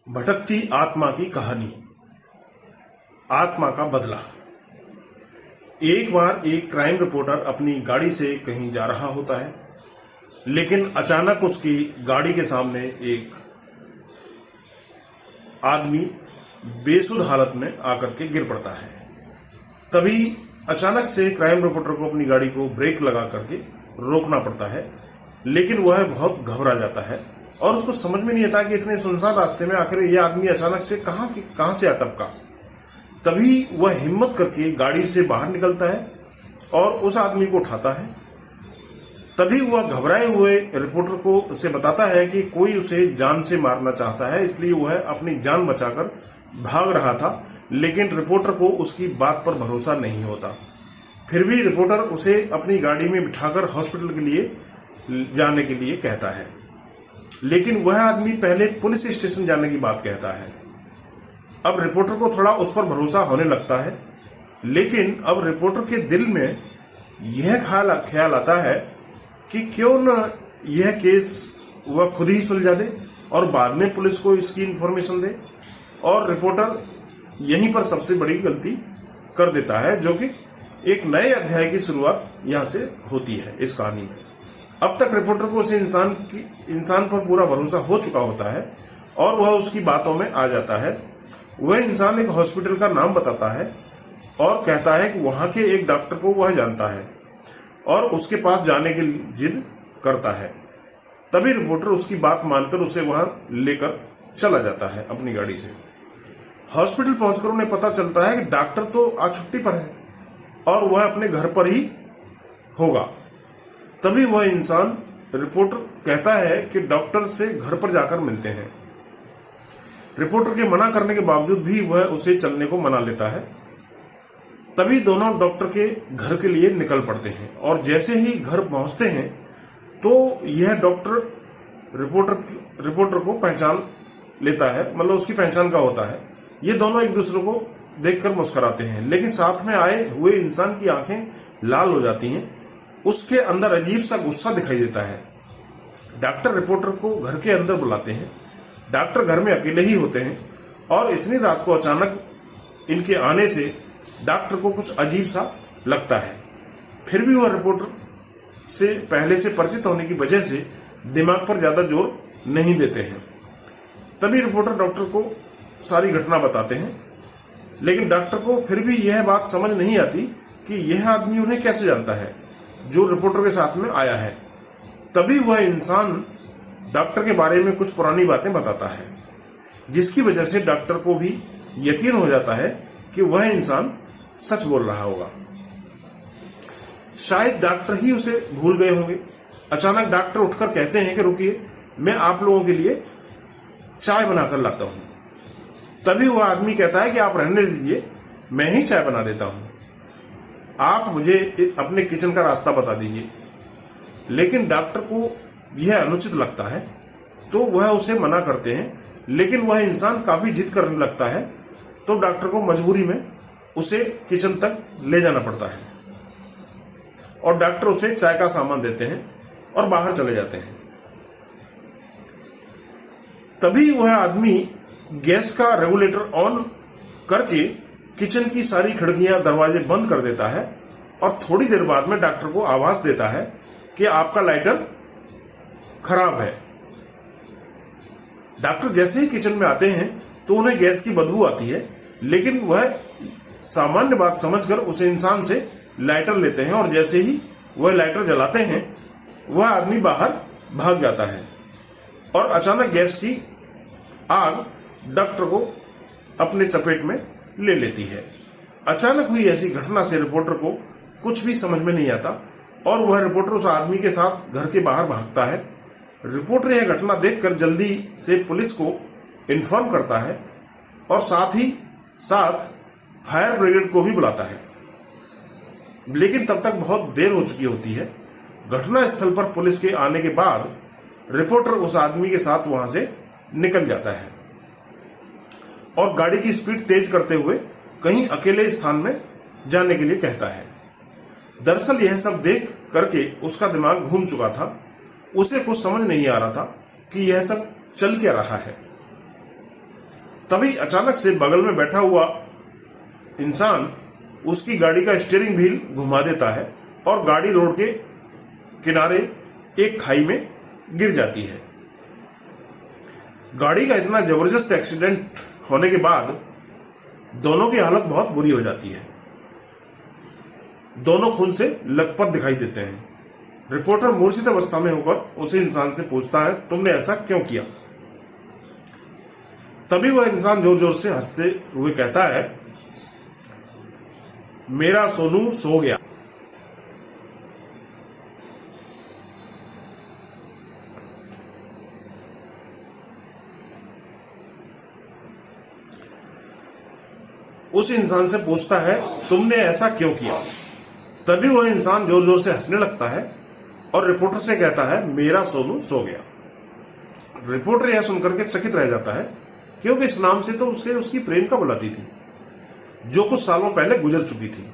भटकती आत्मा की कहानी। आत्मा का बदला। एक बार एक क्राइम रिपोर्टर अपनी गाड़ी से कहीं जा रहा होता है, लेकिन अचानक उसकी गाड़ी के सामने एक आदमी बेसुध हालत में आकर के गिर पड़ता है। तभी अचानक से क्राइम रिपोर्टर को अपनी गाड़ी को ब्रेक लगा करके रोकना पड़ता है, लेकिन वह बहुत घबरा जाता है और उसको समझ में नहीं आता कि इतने सुनसान रास्ते में आखिर यह आदमी अचानक से कहां से अटपका। तभी वह हिम्मत करके गाड़ी से बाहर निकलता है और उस आदमी को उठाता है। तभी वह घबराए हुए रिपोर्टर को उसे बताता है कि कोई उसे जान से मारना चाहता है, इसलिए वह अपनी जान बचाकर भाग रहा था, लेकिन रिपोर्टर को उसकी बात पर भरोसा नहीं होता। फिर भी रिपोर्टर उसे अपनी गाड़ी में बिठाकर हॉस्पिटल के लिए जाने के लिए कहता है, लेकिन वह आदमी पहले पुलिस स्टेशन जाने की बात कहता है। अब रिपोर्टर को थोड़ा उस पर भरोसा होने लगता है, लेकिन अब रिपोर्टर के दिल में यह ख्याल आता है कि क्यों न यह केस वह खुद ही सुलझा दे और बाद में पुलिस को इसकी इंफॉर्मेशन दे। और रिपोर्टर यहीं पर सबसे बड़ी गलती कर देता है, जो कि एक नए अध्याय की शुरुआत यहां से होती है इस कहानी में। अब तक रिपोर्टर को उस इंसान पर पूरा भरोसा हो चुका होता है और वह उसकी बातों में आ जाता है। वह इंसान एक हॉस्पिटल का नाम बताता है और कहता है कि वहां के एक डॉक्टर को वह जानता है और उसके पास जाने की जिद करता है। तभी रिपोर्टर उसकी बात मानकर उसे वहां लेकर चला जाता है अपनी गाड़ी से। हॉस्पिटल पहुंचकर उन्हें पता चलता है कि डॉक्टर तो आज छुट्टी पर है और वह अपने घर पर ही होगा। तभी वह इंसान रिपोर्टर कहता है कि डॉक्टर से घर पर जाकर मिलते हैं। रिपोर्टर के मना करने के बावजूद भी वह उसे चलने को मना लेता है। तभी दोनों डॉक्टर के घर के लिए निकल पड़ते हैं और जैसे ही घर पहुंचते हैं तो यह डॉक्टर रिपोर्टर को पहचान लेता है, मतलब उसकी पहचान का होता है। ये दोनों एक दूसरे को देखकर मुस्कुराते हैं, लेकिन साथ में आए हुए इंसान की आंखें लाल हो जाती हैं। उसके अंदर अजीब सा गुस्सा दिखाई देता है। डॉक्टर रिपोर्टर को घर के अंदर बुलाते हैं। डॉक्टर घर में अकेले ही होते हैं और इतनी रात को अचानक इनके आने से डॉक्टर को कुछ अजीब सा लगता है। फिर भी वह रिपोर्टर से पहले से परिचित होने की वजह से दिमाग पर ज्यादा जोर नहीं देते हैं। तभी रिपोर्टर डॉक्टर को सारी घटना बताते हैं, लेकिन डॉक्टर को फिर भी यह बात समझ नहीं आती कि यह आदमी उन्हें कैसे जानता है जो रिपोर्टर के साथ में आया है। तभी वह इंसान डॉक्टर के बारे में कुछ पुरानी बातें बताता है, जिसकी वजह से डॉक्टर को भी यकीन हो जाता है कि वह इंसान सच बोल रहा होगा। शायद डॉक्टर ही उसे भूल गए होंगे। अचानक डॉक्टर उठकर कहते हैं कि रुकिए, मैं आप लोगों के लिए चाय बनाकर लाता हूं। तभी वह आदमी कहता है कि आप रहने दीजिए, मैं ही चाय बना देता हूं, आप मुझे अपने किचन का रास्ता बता दीजिए। लेकिन डॉक्टर को यह अनुचित लगता है तो वह उसे मना करते हैं, लेकिन वह इंसान काफी जिद करने लगता है तो डॉक्टर को मजबूरी में उसे किचन तक ले जाना पड़ता है और डॉक्टर उसे चाय का सामान देते हैं और बाहर चले जाते हैं। तभी वह आदमी गैस का रेगुलेटर ऑन करके किचन की सारी खिड़कियां दरवाजे बंद कर देता है और थोड़ी देर बाद में डॉक्टर को आवाज देता है कि आपका लाइटर खराब है। डॉक्टर जैसे ही किचन में आते हैं तो उन्हें गैस की बदबू आती है, लेकिन वह सामान्य बात समझकर उस इंसान से लाइटर लेते हैं और जैसे ही वह लाइटर जलाते हैं वह आदमी बाहर भाग जाता है और अचानक गैस की आग डॉक्टर को अपने चपेट में ले लेती है। अचानक हुई ऐसी घटना से रिपोर्टर को कुछ भी समझ में नहीं आता और वह रिपोर्टर उस आदमी के साथ घर के बाहर भागता है। रिपोर्टर यह घटना देखकर जल्दी से पुलिस को इन्फॉर्म करता है और साथ ही साथ फायर ब्रिगेड को भी बुलाता है, लेकिन तब तक बहुत देर हो चुकी होती है। घटना स्थल पर पुलिस के आने के बाद रिपोर्टर उस आदमी के साथ वहां से निकल जाता है और गाड़ी की स्पीड तेज करते हुए कहीं अकेले स्थान में जाने के लिए कहता है। दरअसल यह सब देख करके उसका दिमाग घूम चुका था। उसे कुछ समझ नहीं आ रहा था कि यह सब चल क्या रहा है। तभी अचानक से बगल में बैठा हुआ इंसान उसकी गाड़ी का स्टीयरिंग व्हील घुमा देता है और गाड़ी रोड के किनारे एक खाई में गिर जाती है। गाड़ी का इतना जबरदस्त एक्सीडेंट होने के बाद दोनों की हालत बहुत बुरी हो जाती है। दोनों खून से लथपथ दिखाई देते हैं। रिपोर्टर मूर्छित अवस्था में होकर उस इंसान से पूछता है, तुमने ऐसा क्यों किया? तभी वह इंसान जोर जोर से हंसते हुए कहता है, मेरा सोनू सो गया। उस इंसान से पूछता है, तुमने ऐसा क्यों किया? तभी वह इंसान जोर जोर से हंसने लगता है और रिपोर्टर से कहता है, मेरा सोनू सो गया। रिपोर्टर यह सुनकर के चकित रह जाता है, क्योंकि इस नाम से तो उसे उसकी प्रेमिका बुलाती थी, जो कुछ सालों पहले गुजर चुकी थी।